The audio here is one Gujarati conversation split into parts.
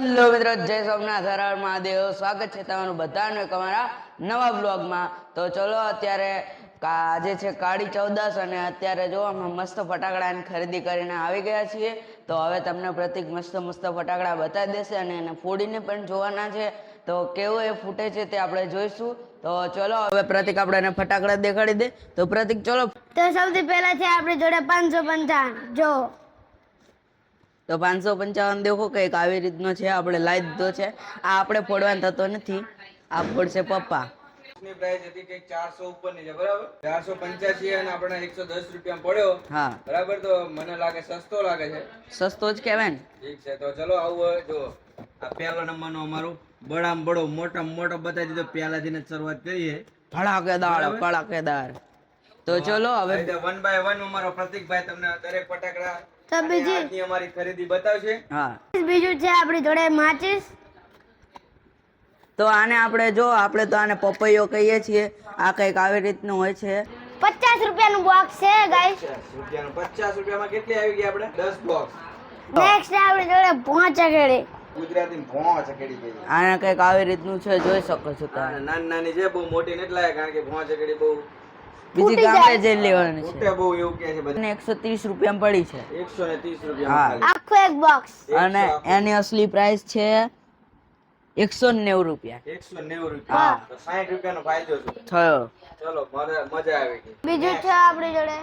હેલો મિત્રો, જય સોમનાથ, હર હર મહાદેવ. સ્વાગત છે તમારું બધાનું એક અમારા નવા બ્લોગમાં. તો ચલો, અત્યારે આજે છે કાળી ચૌદસ અને અત્યારે જો અમે મસ્ત ફટાકડાની ખરીદી કરીને આવી ગયા છીએ. તો હવે તમને પ્રતિક મસ્ત મસ્ત ફટાકડા બતાવી દેશે અને એને ફોડીને પણ જોવાના છે. તો કેવું એ ફૂટે છે તે આપણે જોઈશું. તો ચલો હવે પ્રતિક આપણે એને ફટાકડા દેખાડી દે. તો પ્રતિક ચલો. તો સૌથી પહેલા છે આપણી જોડે 555 જો. તો 555 દેખો કંઈક આવી રીતનો છે, આપણે લાવી દીધો છે. આ આપણે ફોડવાનો થતો નથી, આ ફોડશે પપ્પા. ની પ્રાઇસ હતી કે 400 ઉપરની છે, બરાબર. 485 અને આપણે 110 રૂપિયા પડ્યો. હા બરાબર. તો મને લાગે સસ્તો લાગે છે. સસ્તો જ કહેવાય ને. ઠીક છે, તો ચલો આવું હોય જો આ પહેલો નંબરનો અમારું બડામાં બડો મોટામાં મોટો બતાવી દીધો. પહેલાથી જ શરૂઆત કરીએ. ભડાકેદાર. તો ચલો હવે 1 બાય 1 અમારો પ્રતિકભાઈ તમને દરેક ફટાકડા તો બીજી અમારી ખરીદી બતાવશે. હા, બીજું છે આપણી જોડે માચિસ. તો આને આપણે જો આપણે તો આને પપૈયો કહીએ છીએ. આ કંઈક આવી રીતનું હોય છે. 50 રૂપિયાનું બોક્સ છે ગાઈસ. 50 રૂપિયામાં કેટલી આવી ગઈ આપણે? 10 બોક્સ. નેક્સ્ટ આપણી જોડે પહોંચકેડી. ગુજરાતી ભોં ચકેડી ગઈ. આને કંઈક આવી રીતનું છે, જોઈ શકો છો તમે. નાની નાની છે, બહુ મોટી નથી લાગે, કારણ કે ભોં ચકેડી બહુ બીજી ગામડે જઈ લેવાની છે. મોટે બહુ એવું કહે છે બધા. 130 રૂપિયામાં પડી છે. 130 રૂપિયા. આખું એક બોક્સ. અને એની અસલી પ્રાઇસ છે 190 રૂપિયા. 190 રૂપિયા. તો 60 રૂપિયાનો ફાયદો છે. થયો. ચલો, મજા આવી ગઈ. બીજું છે આપણી જોડે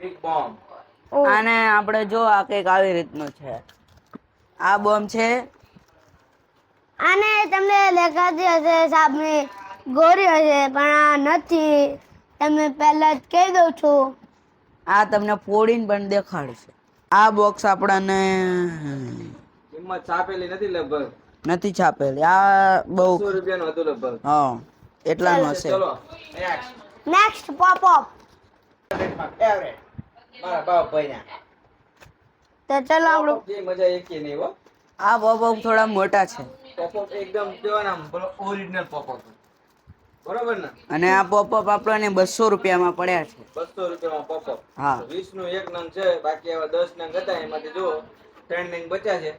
બિગ બોમ્બ. આને આપણે જો આ કંઈક આવી રીતનું છે. આ બોમ્બ છે. આને તમને દેખાતી હશે સાપની ગોરી હશે, પણ આ નથી. તમે પહેલા જ કહી દઉં છું. આ તમને ફોડીને પણ દેખાડશે. આ બોક્સ આપણને કિંમત છાપેલી નથી, લગભગ નથી છાપેલી. આ બહુ 100 રૂપિયાનું હતું લગભગ. હા, એટલાનું હશે. ચલો નેક્સ્ટ પોપ અપ. એવરેટ મારા બાપ ભાઈના. તો ચલો આપણું જે મજા એકે નહીં હો. આ પોપઅપ થોડા મોટા છે પોપઅપ એકદમ કેવાના બોલો ઓરિજિનલ પોપઅપ. બરોબર ને. અને આ પોપઅપ આપણને 200 રૂપિયામાં પડ્યા છે. 200 રૂપિયામાં પોપઅપ. હા, 20 નું એક નંગ છે, બાકી એવા 10 નંગ હતા, એમાંથી જો 3 નંગ બચ્યા છે.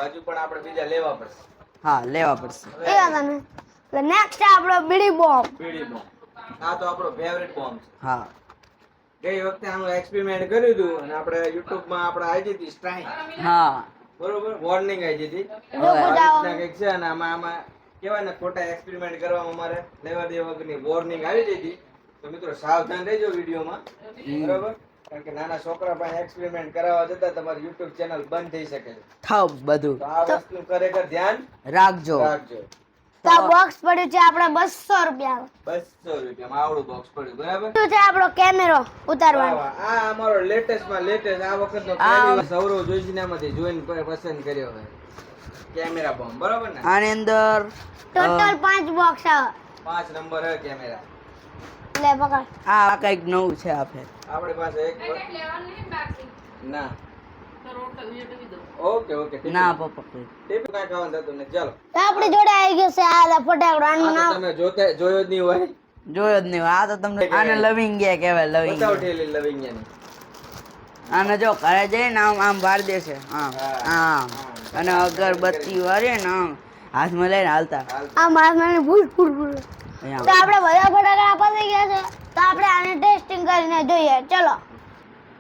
હજુ પણ આપણે બીજા લેવા પડશે. હા, લેવા પડશે. એ તમે નેક્સ્ટ આપણો બીડી બોમ્બ. બીડી બોમ્બ. આ તો આપણો ફેવરેટ બોમ્બ છે. હા, ગઈ વખતે આનું એક્સપેરિમેન્ટ કર્યું હતું અને આપણે YouTube માં આપણે આવી હતી સ્ટ્રાઇક. હા, બરોબર. વોર્નિંગ આવી હતી. કંઈક છે અને આમાં કેવાય ને, ખોટા એક્સપેરિમેન્ટ કરવામાં અમારે લેવા દેવા વગરની વોર્નિંગ આવી હતી. તો મિત્રો સાવધાન રહેજો વિડીયોમાં, બરોબર. કારણ કે નાના છોકરા પાસે એક્સપેરિમેન્ટ કરાવવા જતા તમારી YouTube ચેનલ બંધ થઈ શકે છે. થાવ બધું. તો આ વસ્તુ ખરેખર ધ્યાન રાખજો. તો આ બોક્સ પડ્યું છે આપણે 200 રૂપિયા. 200 રૂપિયામાં આવડું બોક્સ પડ્યું, બરાબર. શું છે આપણો કેમેરો ઉતારવાનો. આ અમારો લેટેસ્ટ માં લેટેસ્ટ આ વખતનો પહેલી સૌરવ જોશીનામાંથી જોઈને પસંદ કર્યો હોય કેમેરા બોમ્બ, બરાબર ને. આની અંદર ટોટલ 5 બોક્સ આવે. 5 નંબર હે કેમેરા. લે પકડ. આ કંઈક નવું છે. આપણી પાસે એક ના ઓકે ના પપ્પા, ટેપ કાંઈ ખાવાનું થતું નથી. ચાલો, તો આપણી જોડે આવી ગયો છે આ ફટાકડો. આનું આ તો નામ તમે જોયો જ નહીં હોય. જોયો જ નહીં. આ તો તમને આને લવિંગિયા કહેવાય. બતાવ લવિંગિયા. ઠેલી લવિંગિયાની. આને જો ઘરે જઈને આમ વાર દેશે. આમ આમ અને અગરબત્તી વારે ને આમ હાથમાં લઈને હાલતા. આ મારમાને ભૂલ ભૂલ ભૂલ. તો આપણે બધા ફટાકડા પતી ગયા છે, તો આપણે આને ટેસ્ટિંગ કરીને જોઈએ. ચલો,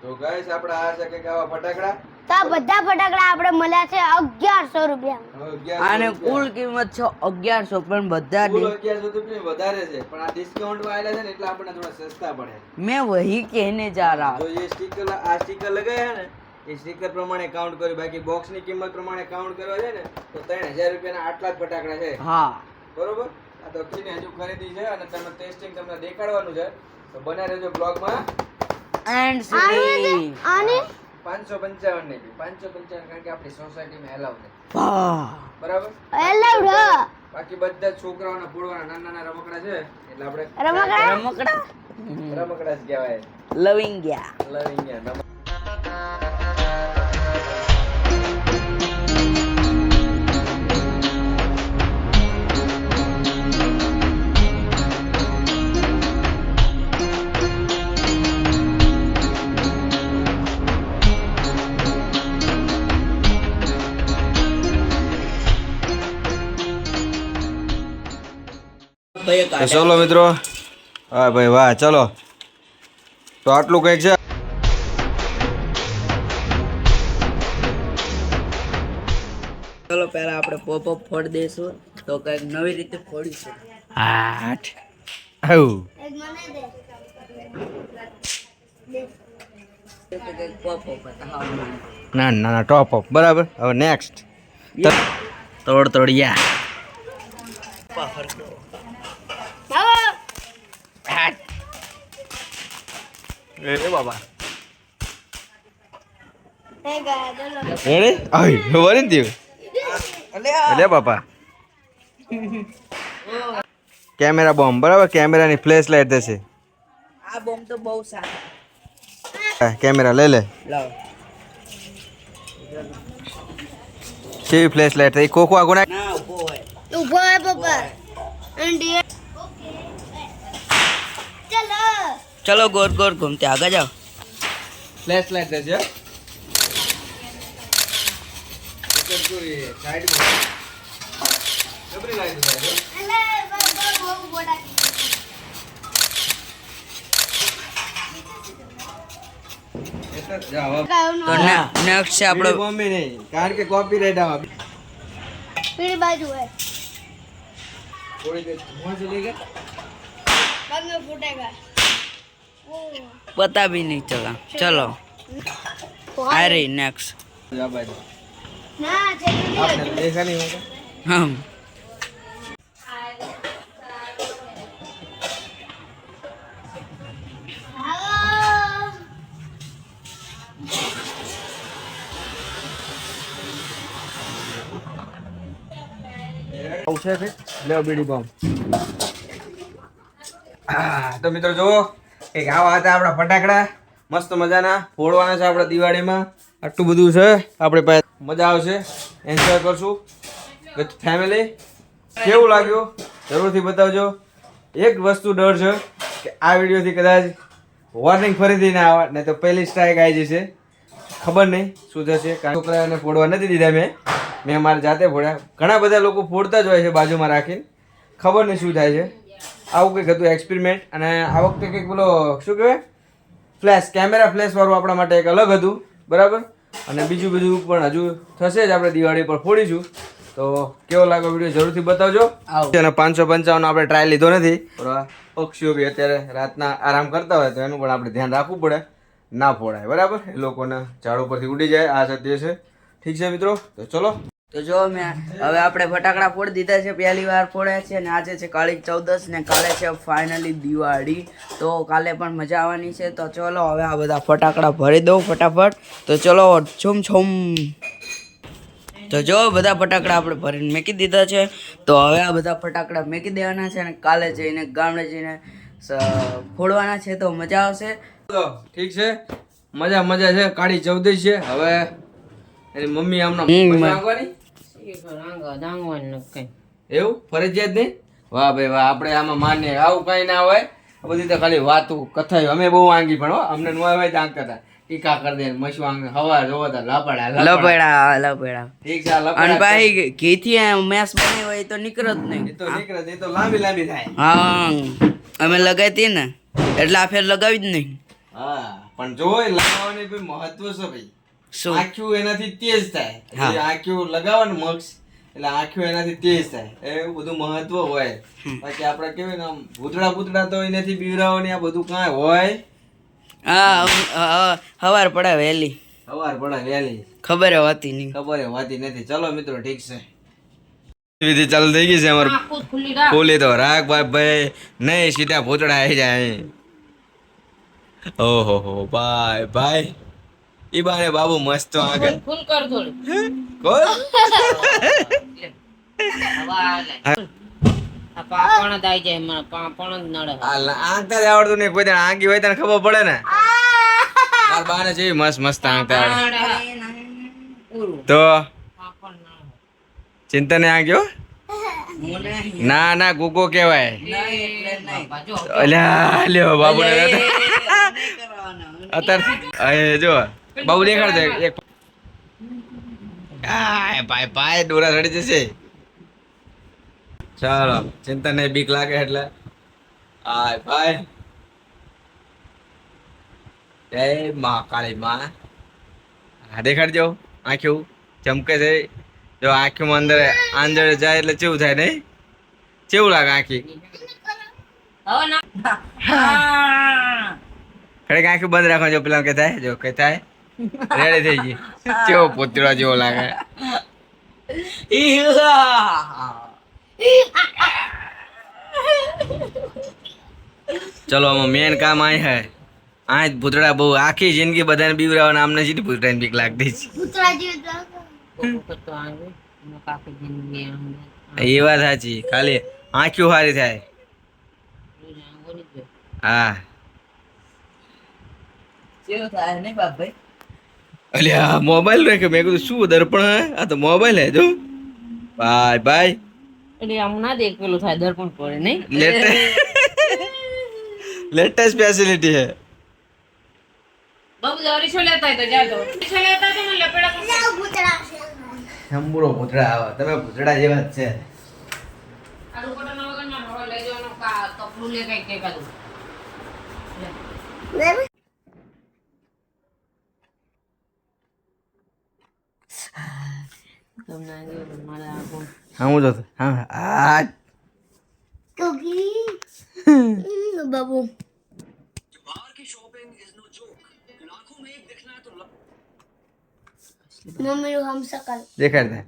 તો ગાઈસ આપણે આ છે કે આવા ફટાકડા. તો આ બધા ફટાકડા આપણે મળ્યા છે 1100 રૂપિયા. આને કુલ કિંમત છે 1100, પણ બધા 1100 રૂપિયા વધારે છે, પણ આ ડિસ્કાઉન્ટ માં આવેલા છે ને એટલે આપણને થોડા સસ્તા પડે. મેં વહી કહેને જા રહા. તો એ સ્ટીકર આ સ્ટીકર લગાયા ને, એ સ્ટીકર પ્રમાણે કાઉન્ટ કર્યું. બાકી બોક્સ ની કિંમત પ્રમાણે કાઉન્ટ કરવા છે ને તો 3000 રૂપિયાના આટલા જ ફટાકડા છે. હા, બરોબર. આ તો કીને હજુ ખરીદી છે અને તમે ટેસ્ટિંગ તમને દેખાડવાનું છે, તો બને રહેજો બ્લોગમાં. એન્ડ સુધી આની 555 ની 555 કારણ કે આપણી સોસાયટીમાં એલાઉ નથી, વાહ, બરાબર. એલાઉડ બાકી બધા છોકરાઓના ફોડવાના નાના રમકડા છે એટલે આપણે રમકડા રમકડા જ કહેવાય. લવિંગિયા. લવિંગિયા. ભાઈ તો ચલો મિત્રો, હા ભાઈ વાહ, ચલો તો આટલું કંઈક છે. ચલો પહેલા આપણે પોપઅપ ફોડ દઈશું તો કંઈક નવી રીતે ફોડીશું. આઠ આવું એક મને દે. કંઈક પોપઅપ હતા. ના ના ના ટોપ અપ બરાબર. હવે નેક્સ્ટ તોડિયા. બાબા એ બાબા એ ગયા ચલો. રેડી આઈ વરી દીવ અલે બાપા. કેમેરા બોમ્બ બરાબર, કેમેરાની ફ્લેશ લાઈટ થશે. આ બોમ્બ તો બહુ સારો. કેમેરા લઈ લે. લાવ. કેવી ફ્લેશ લાઈટ થઈ? ખોખો આગો ના. ના ઉભો હોય. ઊભો હે પપ્પા. ઇન્ડિયા ચલો. ચલો ગોર ગોર ઘૂમતે આગળ જાઓ. ફ્લેશ લાઈટ થશે. અલે બાબા બહુ બોડા. તો નેક્સ્ટ છે આપણો કારણ કે કોપીરાઈટ આવે. પીળી બાજુ હે. બંધ ફૂટેગા. पता भी नहीं चला. चलो आ रही नेक्स्ट. ના ચેક देखा नहीं होगा. हम તો મિત્રો જુઓ એક આવા હતા આપણા ફટાકડા, મસ્ત મજાના ફોડવાના છે આપણે દિવાળીમાં. આટલું બધું છે આપણે પાસે, મજા આવશે, એન્જોય કરશું વિથ ફેમિલી. કેવું લાગ્યું જરૂરથી બતાવજો. એક વસ્તુ ડર છે કે આ વિડીયોથી કદાચ વોર્નિંગ ફરીથી ના આવે, નહીં તો પહેલી સ્ટ્રાઇક આવી જશે. ખબર નહીં શું થશે, કારણ છોકરાઓને ફોડવા નથી દીધા મેં મારે જાતે ફોડ્યા. ઘણા બધા લોકો ફોડતા જ હોય છે બાજુમાં રાખીને, ખબર નહીં શું થાય છે. આવું કંઈક હતું એક્સપેરિમેન્ટ. અને આ વખતે કંઈક બોલો શું કહેવાય, ફ્લેશ, કેમેરા ફ્લેશ વાળું આપણા માટે એક અલગ હતું બરાબર. અને બીજું બધું પણ હજુ થશે જ, આપણે દિવાળી પર ફોડીશું. તો કેવો લાગ્યો વિડીયો જરૂરથી બતાવજો. અને 555 આપણે ટ્રાય લીધો નથી. પક્ષીઓ બી અત્યારે રાતના આરામ કરતા હોય તો એનું પણ આપણે ધ્યાન રાખવું પડે, ના ફોડાય બરાબર. એ લોકોને ઝાડ ઉપરથી ઉડી જાય, આ સત્ય છે. ઠીક છે મિત્રો, તો ચલો. તો જો મેં હવે આપણે ફટાકડા ફોડી દીધા છે, પહેલી વાર ફોડ્યા છે. અને આજે છે કાળી ચૌદસ ને કાલે છે ફાઇનલી દિવાળી. તો કાલે પણ મજા આવવાની છે. તો ચલો હવે આ બધા ફટાકડા ભરી દઉં ફટાફટ. તો ચલો છૂમ છૂમ. તો જો બધા ફટાકડા આપણે ભરીને મેકી દીધા છે. તો હવે આ બધા ફટાકડા મેકી દેવાના છે અને કાલે જઈને ગામડે જઈને ફોડવાના છે. તો મજા આવશે. તો ઠીક છે, મજા છે. કાળી ચૌદશ છે. હવે એની મમ્મી આમના એવું ફરજિયાત નહીં. વાહ ભાઈ વાહ, આપણે આમાં માન્ય આવું કઈ ના હોય. બધી તો ખાલી વાતું કથાયું. અમે બહુ આંગી પણ અમને નો હોય જ આંગતા હતા. ટીકા કરી દે મસુ આંગ હવા જોવો હતા લપડા. ઠીક છે. અને ભાઈ ઘીથી મેસ બની હોય તો નીકળે જ નહીં. એ તો નીકળે, એ તો લાંબી થાય. હા અમે લગાવી ને એટલે આ ફેર લગાવી જ નહીં. હા પણ જો લગાવવાની કોઈ મહત્વ છે ભાઈ. શું આંખ્યું એનાથી તેજ થાય. આંખ્યું લગાવવાનું મક્ષ એટલે આંખ્યું એનાથી તેજ થાય, એવું બધું મહત્વ હોય. બાકી આપણે કેવું ને આમ ભૂતડા તો એનાથી બીવરાવાની આ બધું કાંઈ હોય. હા હવાર પડે વહેલી, સવાર પડે વહેલી, ખબર હોતી નહીં. ખબર હોતી નથી. ચલો મિત્રો ઠીક છે, વિધિ ચાલુ થઈ ગઈ છે અમારે. ખોલી તો રાખ ભાઈ, નહીં સીધા ભૂતડા આવી જાય. ઓહો હો ભાઈ ભાઈ, ઈ બાને બાબુ મસ્ત આગળ ફૂલ કર થોડી કોલ આ પાપણ જ આવી જાય, મને પાપણ જ નડે. આંકતા જ આવડતું નહીં. કોઈ આંકી હોય તને ખબર પડે ને. માર બાને જેવી મસ્ત આંકતા આવડે તો ચિંતા નહીં આંક્યો. ના ગુગો કેવાય. અલ્યા લ્યો બાબુ અત્યારે જો બાબુ દેખાડ દે એક. ભાઈ ડોરા ચડી જશે. ચાલો ચિંતા નહીં, બીક લાગે એટલે આય ભાઈ. જય મહાકાળી માં. હા દેખાડજો, આંખ્યું ચમકે છે. જો આંખમાં અંદર આંજળે જાય એટલે કેવું થાય નહીં? કેવું લાગે આંખી? હવે ના ખરેખર આંખી બંધ રાખવા. જો પેલા કે થાય, જો કે થાય રેડી થઈ ગઈ. કેવો પોતરા જેવો લાગે. ચલો આમાં મેન કામ આ હે. આ જ ભૂતડા બહુ આખી જિંદગી બધાને બીવરાવાના. આમને સીધી ભૂતરાની બીક લાગતી છે. કૂતરા જેવું લાગે. તો આવે એનો કાકી જિંદગી આમ એ વાત સાચી. ખાલી આંખ્યું સારી થાય. આંગોની જ હા કેવું થાય નહીં બાપભાઈ? અલ્યા મોબાઈલ રાખે. મેં કીધું શું દર્પણ હે? આ તો મોબાઈલ હે. જો બાય બાય. એટલે આમ ના દેખ પેલું થાય દર્પણ પડે નહીં લેટેસ્ટ ફેસિલિટી હે. બાબુ દોરી છો લેતા હોય તો જાતો છો લેતા તો મને લપેડા પર કૂતરા છે. શંભુરો ભૂતડા આવે. તમે ભૂતડા જેવા જ છે. આ રૂપટો નો વગર માં હવે લઈ જવાનો કા કપડું લે કઈ કઈ કાદું બરાબર? તમને આ જો મારા આ કોણ હા હું જોતો. હા આ કુકી. બાબુ મમ્મીનું હમ સકલ. દેખાડ દે.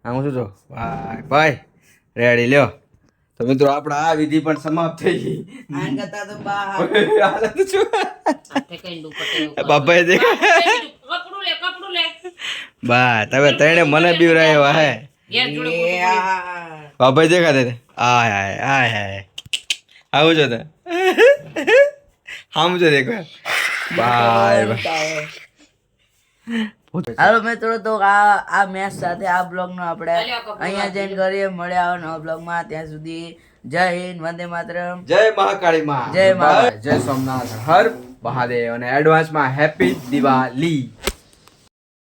હા હું શું જો. Bye bye. રેડી લ્યો. તો મિત્રો આપણે આ વિધિ પણ સમાપ્ત થઈ ગઈ. આન કરતા તો બહાર હાલત શું? આતે કઈ દુપટ્ટો બાપાએ દેખા. કપડું લે બા તમે ત્રણે મને બીવરાયો હે. યાર જોડે એ આ. બાપાએ દેખા દે. આય આય આય આય. આવું જો તે. આમ જો દેખો. Bye bye. હાલો મિત્રો, તો આ મેચ સાથે આ બ્લોગનો આપણે અહીંયા જઈને કરીએ. મળ્યા આવા નવા બ્લોગમાં. ત્યાં સુધી જય હિન્દ, વંદે માતરમ. જય મહાકાળી માં. જય મહાકાળી. જય સોમનાથ. હર મહાદેવ અને એડવાન્સમાં હેપી દિવાળી.